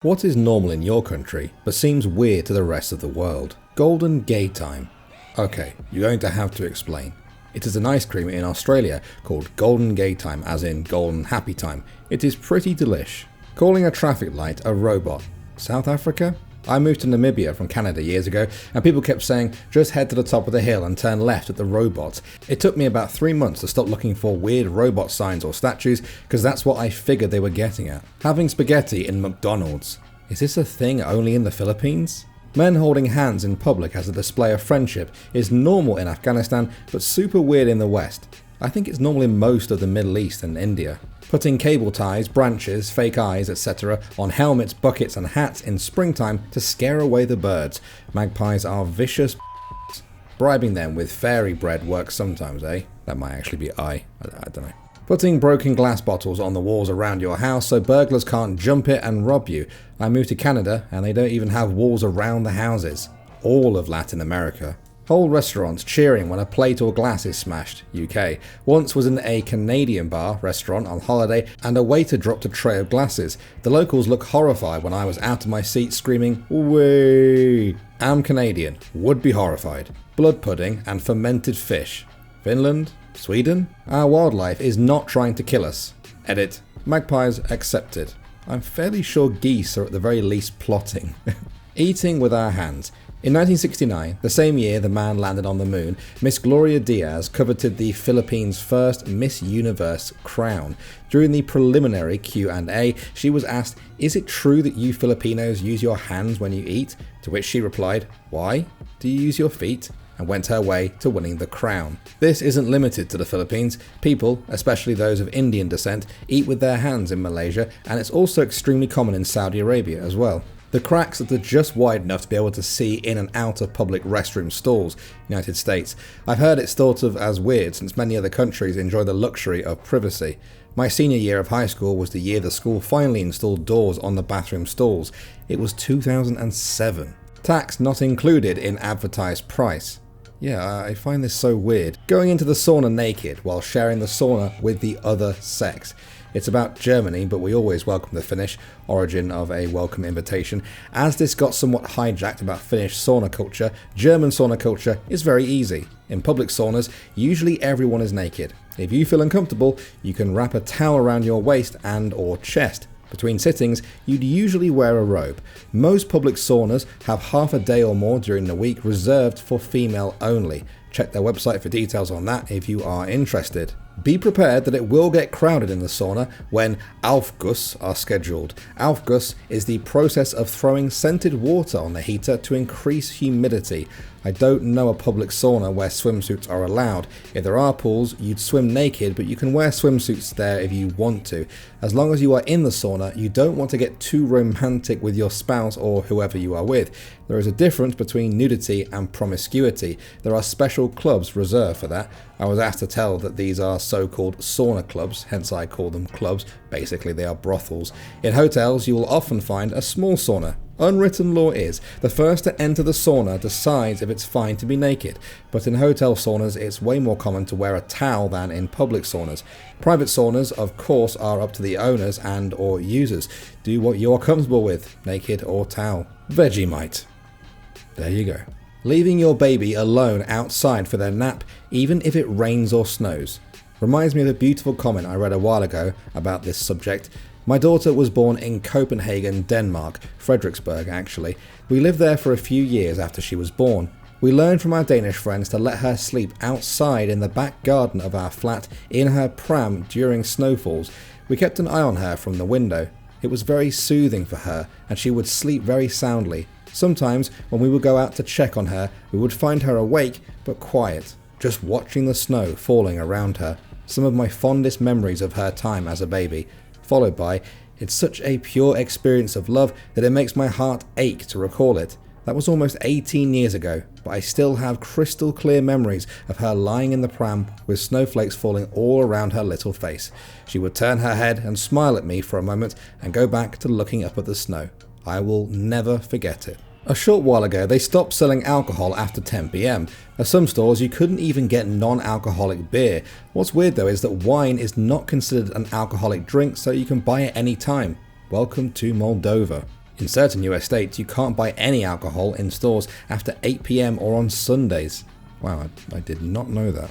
What is normal in your country, but seems weird to the rest of the world? Golden Gay Time. Okay, you're going to have to explain. It is an ice cream in Australia called Golden Gay Time, as in Golden Happy Time. It is pretty delish. Calling a traffic light a robot. South Africa? I moved to Namibia from Canada years ago, and people kept saying, just head to the top of the hill and turn left at the robots. It took me about 3 months to stop looking for weird robot signs or statues, because that's what I figured they were getting at. Having spaghetti in McDonald's. Is this a thing only in the Philippines? Men holding hands in public as a display of friendship is normal in Afghanistan, but super weird in the West. I think it's normal in most of the Middle East and India. Putting cable ties, branches, fake eyes, etc. on helmets, buckets and hats in springtime to scare away the birds. Magpies are vicious. Bribing them with fairy bread works sometimes, eh? That might actually be I don't know. Putting broken glass bottles on the walls around your house so burglars can't jump it and rob you. I moved to Canada and they don't even have walls around the houses. All of Latin America. Whole restaurants cheering when a plate or glass is smashed. UK. Once was in a Canadian bar restaurant on holiday and a waiter dropped a tray of glasses. The locals looked horrified when I was out of my seat screaming, "Way!" Am Canadian. Would be horrified. Blood pudding and fermented fish. Finland? Sweden? Our wildlife is not trying to kill us. Edit. Magpies accepted. I'm fairly sure geese are at the very least plotting. Eating with our hands. In 1969, the same year the man landed on the moon, Miss Gloria Diaz coveted the Philippines' first Miss Universe crown. During the preliminary Q&A, she was asked, "Is it true that you Filipinos use your hands when you eat?" To which she replied, "Why? Do you use your feet?" and went her way to winning the crown. This isn't limited to the Philippines. People, especially those of Indian descent, eat with their hands in Malaysia, and it's also extremely common in Saudi Arabia as well. The cracks that are just wide enough to be able to see in and out of public restroom stalls, United States. I've heard it's thought of as weird since many other countries enjoy the luxury of privacy. My senior year of high school was the year the school finally installed doors on the bathroom stalls. It was 2007. Tax not included in advertised price. Yeah, I find this so weird. Going into the sauna naked while sharing the sauna with the other sex. It's about Germany, but we always welcome the Finnish, origin of a welcome invitation. As this got somewhat hijacked about Finnish sauna culture, German sauna culture is very easy. In public saunas, usually everyone is naked. If you feel uncomfortable, you can wrap a towel around your waist and or chest. Between sittings, you'd usually wear a robe. Most public saunas have half a day or more during the week reserved for female only. Check their website for details on that if you are interested. Be prepared that it will get crowded in the sauna when Aufguss are scheduled. Aufguss is the process of throwing scented water on the heater to increase humidity. I don't know a public sauna where swimsuits are allowed. If there are pools, you'd swim naked, but you can wear swimsuits there if you want to. As long as you are in the sauna, you don't want to get too romantic with your spouse or whoever you are with. There is a difference between nudity and promiscuity. There are special clubs reserved for that. I was asked to tell that these are so-called sauna clubs, hence I call them clubs. Basically, they are brothels. In hotels, you will often find a small sauna. Unwritten law is, the first to enter the sauna decides if it's fine to be naked, but in hotel saunas it's way more common to wear a towel than in public saunas. Private saunas, of course, are up to the owners and or users. Do what you're comfortable with, naked or towel. Vegemite. There you go. Leaving your baby alone outside for their nap, even if it rains or snows. Reminds me of a beautiful comment I read a while ago about this subject. My daughter was born in Copenhagen, Denmark, Frederiksberg actually. We lived there for a few years after she was born. We learned from our Danish friends to let her sleep outside in the back garden of our flat in her pram during snowfalls. We kept an eye on her from the window. It was very soothing for her and she would sleep very soundly. Sometimes when we would go out to check on her, we would find her awake but quiet, just watching the snow falling around her. Some of my fondest memories of her time as a baby. Followed by, it's such a pure experience of love that it makes my heart ache to recall it. That was almost 18 years ago, but I still have crystal clear memories of her lying in the pram with snowflakes falling all around her little face. She would turn her head and smile at me for a moment and go back to looking up at the snow. I will never forget it. A short while ago, they stopped selling alcohol after 10 p.m. At some stores, you couldn't even get non-alcoholic beer. What's weird though is that wine is not considered an alcoholic drink, so you can buy it any time. Welcome to Moldova. In certain US states, you can't buy any alcohol in stores after 8 PM or on Sundays. Wow, I did not know that.